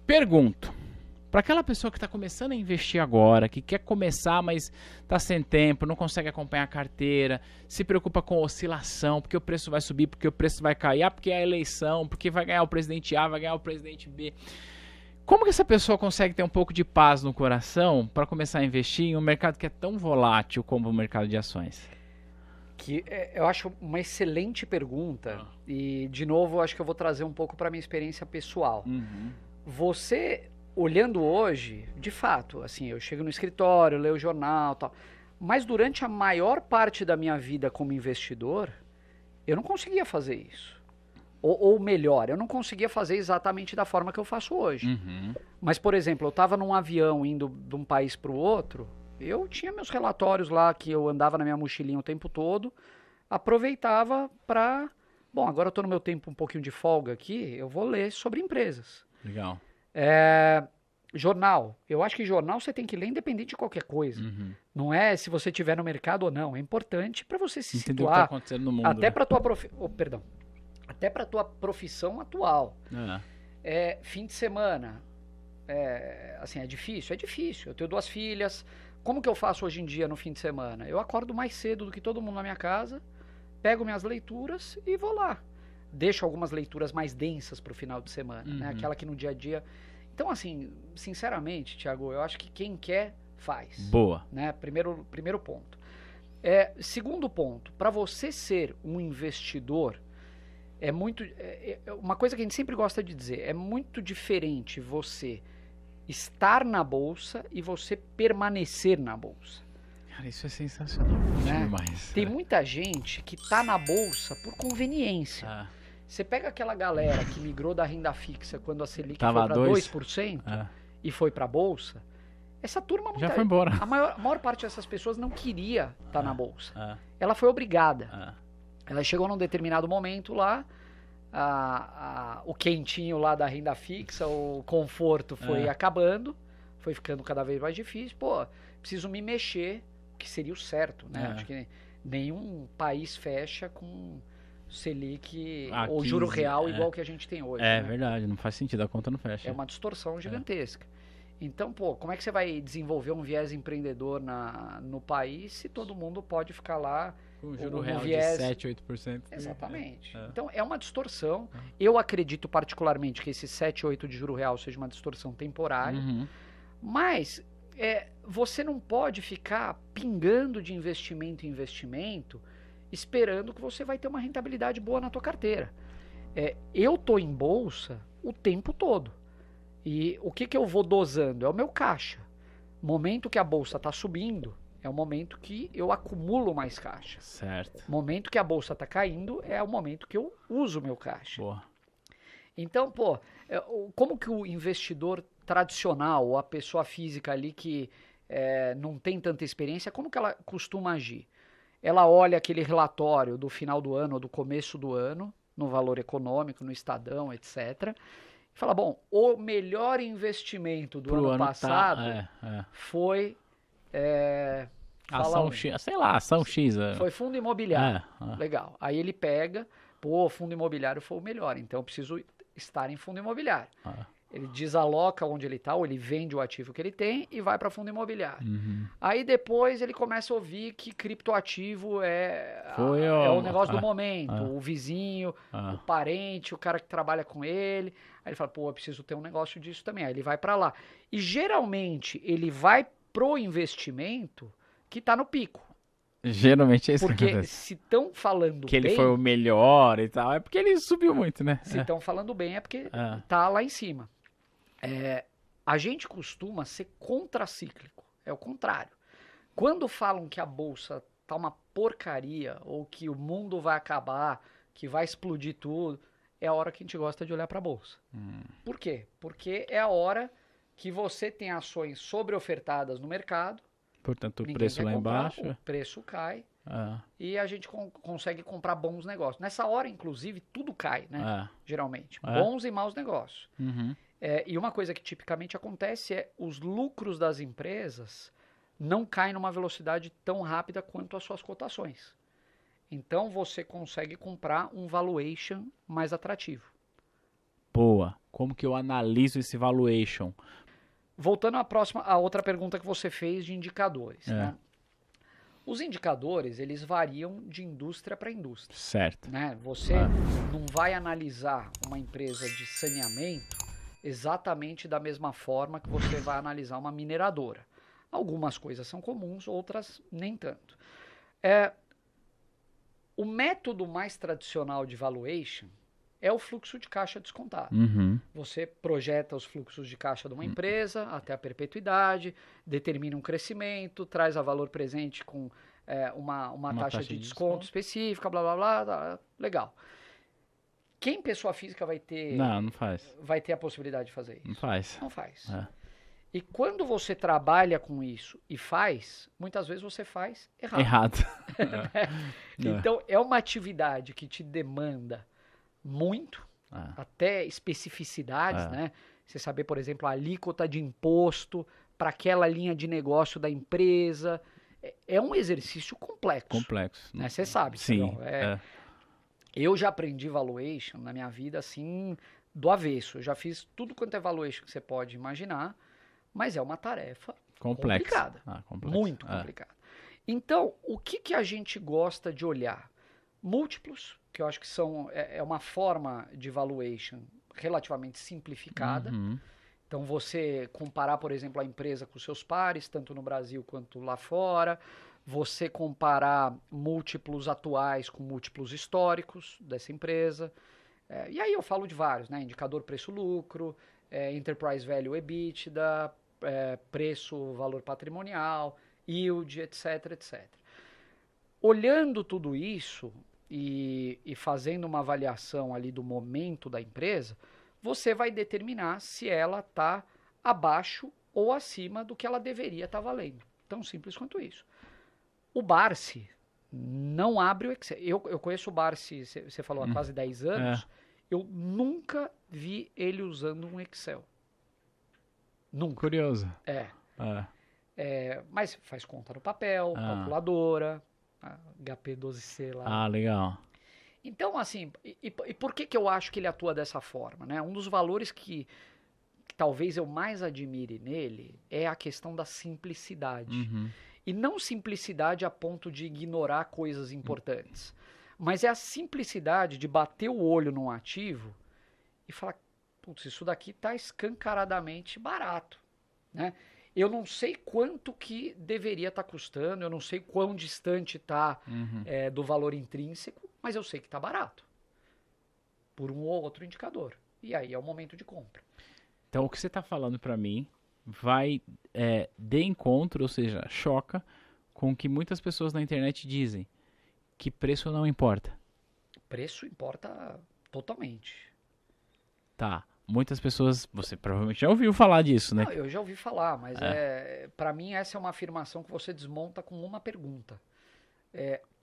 Pergunto, para aquela pessoa que está começando a investir agora, que quer começar, mas está sem tempo, não consegue acompanhar a carteira, se preocupa com oscilação, porque o preço vai subir, porque o preço vai cair, porque é a eleição, porque vai ganhar o presidente A, vai ganhar o presidente B. Como que essa pessoa consegue ter um pouco de paz no coração para começar a investir em um mercado que é tão volátil como o mercado de ações? Eu acho uma excelente pergunta e, de novo, eu acho que eu vou trazer um pouco para minha experiência pessoal. Você, olhando hoje, de fato, assim, eu chego no escritório, leio o jornal e tal, mas durante a maior parte da minha vida como investidor, eu não conseguia fazer isso. Ou melhor, eu não conseguia fazer exatamente da forma que eu faço hoje. Mas, por exemplo, eu estava num avião indo de um país para o outro, eu tinha meus relatórios lá que eu andava na minha mochilinha o tempo todo, aproveitava para... Bom, agora eu estou no meu tempo um pouquinho de folga aqui, eu vou ler sobre empresas. Legal. Jornal. Eu acho que jornal você tem que ler independente de qualquer coisa. Não é se você estiver no mercado ou não. É importante para você se Entender o que situar. está acontecendo no mundo. Até para tua até para tua profissão atual. Fim de semana. Assim, é difícil? É difícil. Eu tenho 2 filhas. Como que eu faço hoje em dia no fim de semana? Eu acordo mais cedo do que todo mundo na minha casa, pego minhas leituras e vou lá. Deixo algumas leituras mais densas para o final de semana, né? Aquela que no dia a dia... Então, assim, sinceramente, Thiago, eu acho que quem quer, faz. Boa. Né? Primeiro ponto. Segundo ponto, para você ser um investidor, uma coisa que a gente sempre gosta de dizer, é muito diferente você estar na bolsa e você permanecer na bolsa. Cara, isso é sensacional. Né? Demais. Tem muita gente que tá na bolsa por conveniência. Você pega aquela galera que migrou da renda fixa quando a Selic foi para 2% e foi para a bolsa, essa turma já foi embora. A maior parte dessas pessoas não queria estar na bolsa. Ela foi obrigada. Ela chegou num determinado momento lá, o quentinho lá da renda fixa, o conforto foi acabando, foi ficando cada vez mais difícil. Pô, preciso me mexer, que seria o certo, né? Acho que nenhum país fecha com Selic ou 15, juro real igual que a gente tem hoje. né? Verdade, não faz sentido, a conta não fecha. É uma distorção gigantesca. Então, pô, como é que você vai desenvolver um viés empreendedor no país se todo mundo pode ficar lá com juro real viés... de 7, 8%? Exatamente. Então, é uma distorção. Eu acredito particularmente que esse 7, 8 de juro real seja uma distorção temporária, mas você não pode ficar pingando de investimento em investimento esperando que você vai ter uma rentabilidade boa na tua carteira. Eu tô em bolsa o tempo todo. E o que eu vou dosando? É o meu caixa. Momento que a bolsa está subindo, é o momento que eu acumulo mais caixa. Certo. Momento que a bolsa está caindo, é o momento que eu uso o meu caixa. Boa. Então, pô, como que o investidor tradicional, ou a pessoa física ali que não tem tanta experiência, como que ela costuma agir? Ela olha aquele relatório do final do ano ou do começo do ano, no Valor Econômico, no Estadão, etc., e fala, bom, o melhor investimento do ano passado foi... ação X, sei lá, ação X. Foi fundo imobiliário. Legal. Aí ele pega, pô, fundo imobiliário foi o melhor, então eu preciso estar em fundo imobiliário. Ele desaloca onde ele está, ou ele vende o ativo que ele tem e vai para fundo imobiliário. Aí depois ele começa a ouvir que criptoativo é o negócio do momento. O vizinho, o parente, o cara que trabalha com ele. Aí ele fala, pô, eu preciso ter um negócio disso também. Aí ele vai para lá. E geralmente ele vai pro investimento que está no pico. Geralmente é isso porque que acontece. Se estão falando que bem... ele foi o melhor e tal, é porque ele subiu muito, né? Se estão falando bem é porque tá lá em cima. A gente costuma ser contracíclico, é o contrário. Quando falam que a bolsa tá uma porcaria, ou que o mundo vai acabar, que vai explodir tudo, é a hora que a gente gosta de olhar para a bolsa. Por quê? Porque é a hora que você tem ações sobreofertadas no mercado, portanto o preço lá embaixo, o preço cai, e a gente consegue comprar bons negócios. Nessa hora, inclusive, tudo cai, né? Geralmente. Bons e maus negócios. E uma coisa que tipicamente acontece é os lucros das empresas não caem numa velocidade tão rápida quanto as suas cotações. Então você consegue comprar um valuation mais atrativo. Boa. Como que eu analiso esse valuation? Voltando à outra pergunta que você fez de indicadores, né? Os indicadores, eles variam de indústria para indústria. Certo. Né? Você não vai analisar uma empresa de saneamento exatamente da mesma forma que você vai analisar uma mineradora. Algumas coisas são comuns, outras nem tanto. O método mais tradicional de valuation é o fluxo de caixa descontado. Você projeta os fluxos de caixa de uma empresa até a perpetuidade, determina um crescimento, traz a valor presente com uma taxa de desconto específica, blá, blá, blá, legal. Quem pessoa física vai ter... Não faz. Vai ter a possibilidade de fazer isso? Não faz. Não faz. E quando você trabalha com isso e faz, muitas vezes você faz errado. Então, é uma atividade que te demanda muito, até especificidades, né? Você saber, por exemplo, a alíquota de imposto para aquela linha de negócio da empresa. É um exercício complexo. Complexo. Né? Você sabe. Sim. Eu já aprendi valuation na minha vida, assim, do avesso. Eu já fiz tudo quanto é valuation que você pode imaginar, mas é uma tarefa complicada. Muito complicada. Então, o que a gente gosta de olhar? Múltiplos, que eu acho que é uma forma de valuation relativamente simplificada. Então, você comparar, por exemplo, a empresa com seus pares, tanto no Brasil quanto lá fora. Você comparar múltiplos atuais com múltiplos históricos dessa empresa. E aí eu falo de vários, né? Indicador preço-lucro, enterprise value EBITDA, preço, valor patrimonial, yield, etc, etc. Olhando tudo isso e fazendo uma avaliação ali do momento da empresa, você vai determinar se ela está abaixo ou acima do que ela deveria estar valendo. Tão simples quanto isso. O Barsi não abre o Excel. Eu conheço o Barsi, você falou, há quase 10 anos. Eu nunca vi ele usando um Excel. Nunca. Curioso. Mas faz conta no papel, calculadora, HP12C lá. Legal. Então, assim, e por que eu acho que ele atua dessa forma? Né? Um dos valores que talvez eu mais admire nele é a questão da simplicidade. E não simplicidade a ponto de ignorar coisas importantes. Mas é a simplicidade de bater o olho num ativo e falar, putz, isso daqui está escancaradamente barato. Né? Eu não sei quanto que deveria estar custando, eu não sei quão distante está do valor intrínseco, mas eu sei que está barato. Por um ou outro indicador. E aí é o momento de compra. Então, o que você está falando para mim vai de encontro, ou seja, choca com o que muitas pessoas na internet dizem, que preço não importa. Preço importa totalmente. Tá. Muitas pessoas, você provavelmente já ouviu falar disso, né? Não, eu já ouvi falar, mas para mim essa é uma afirmação que você desmonta com uma pergunta.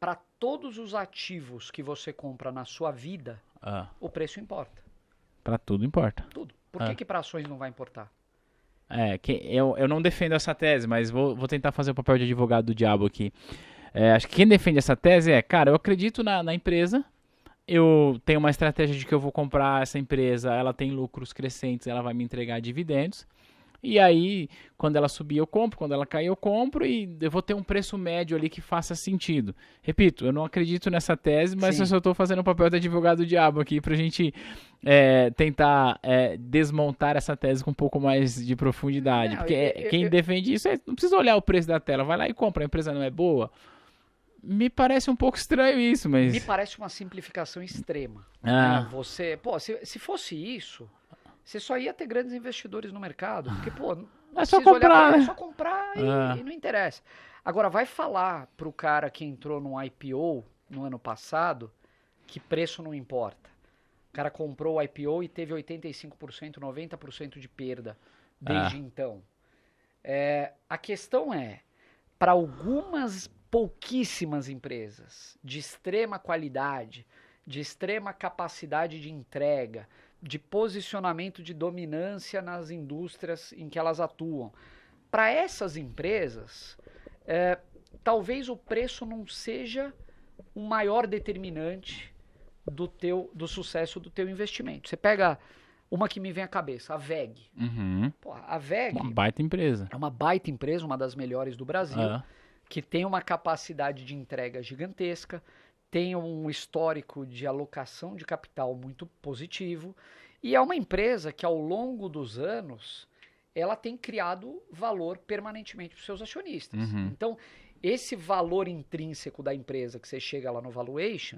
Para todos os ativos que você compra na sua vida, o preço importa. Para tudo importa. Tudo. Por que para ações não vai importar? Eu não defendo essa tese, mas vou tentar fazer o papel de advogado do diabo aqui. Acho que quem defende essa tese cara, eu acredito na empresa, eu tenho uma estratégia de que eu vou comprar essa empresa, ela tem lucros crescentes, ela vai me entregar dividendos, e aí, quando ela subir eu compro, quando ela cair eu compro, e eu vou ter um preço médio ali que faça sentido. Repito, eu não acredito nessa tese, mas eu só estou fazendo o papel de advogado do diabo aqui pra gente tentar desmontar essa tese com um pouco mais de profundidade, porque quem defende isso não precisa olhar o preço da tela, vai lá e compra, a empresa não é boa. Me parece um pouco estranho isso, mas... Me parece uma simplificação extrema. Né? Se fosse isso, você só ia ter grandes investidores no mercado. Porque, é só comprar, é só comprar e não interessa. Agora, vai falar pro cara que entrou num IPO no ano passado que preço não importa. O cara comprou o IPO e teve 85%, 90% de perda desde então. A questão para algumas pouquíssimas empresas de extrema qualidade, de extrema capacidade de entrega, de posicionamento de dominância nas indústrias em que elas atuam. Para essas empresas, talvez o preço não seja o maior determinante do sucesso do teu investimento. Você pega Uma que me vem à cabeça, a WEG. Pô, a WEG Uma baita empresa. é uma baita empresa, uma das melhores do Brasil, que tem uma capacidade de entrega gigantesca, tem um histórico de alocação de capital muito positivo, e é uma empresa que ao longo dos anos ela tem criado valor permanentemente para os seus acionistas. Então, esse valor intrínseco da empresa que você chega lá no valuation,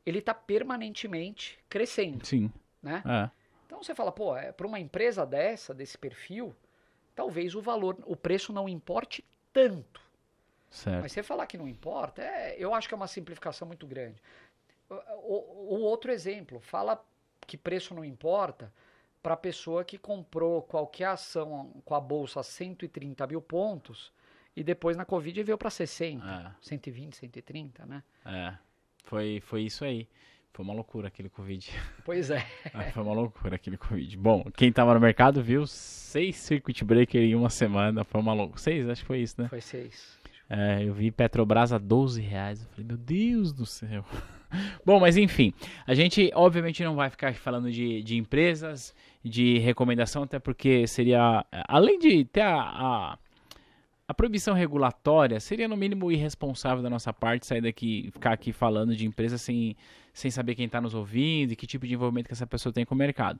ele está permanentemente crescendo. Sim. Né? Então você fala, pô, para uma empresa desse perfil, talvez o preço não importe tanto. Certo. Mas você falar que não importa, eu acho que é uma simplificação muito grande. O outro exemplo, fala que preço não importa para a pessoa que comprou qualquer ação com a bolsa a 130 mil pontos e depois na Covid veio para 60, 120, 130, né? Foi isso aí. Foi uma loucura aquele Covid. Pois é. Foi uma loucura aquele Covid. Bom, quem tava no mercado viu 6 circuit breaker em uma semana. Foi uma loucura. 6, acho que foi isso, né? Foi 6. Eu vi Petrobras a R$12. Eu falei, meu Deus do céu. Bom, mas enfim, a gente obviamente não vai ficar falando de empresas, de recomendação, até porque seria, além de ter a proibição regulatória, seria no mínimo irresponsável da nossa parte sair daqui, ficar aqui falando de empresas sem saber quem está nos ouvindo e que tipo de envolvimento que essa pessoa tem com o mercado.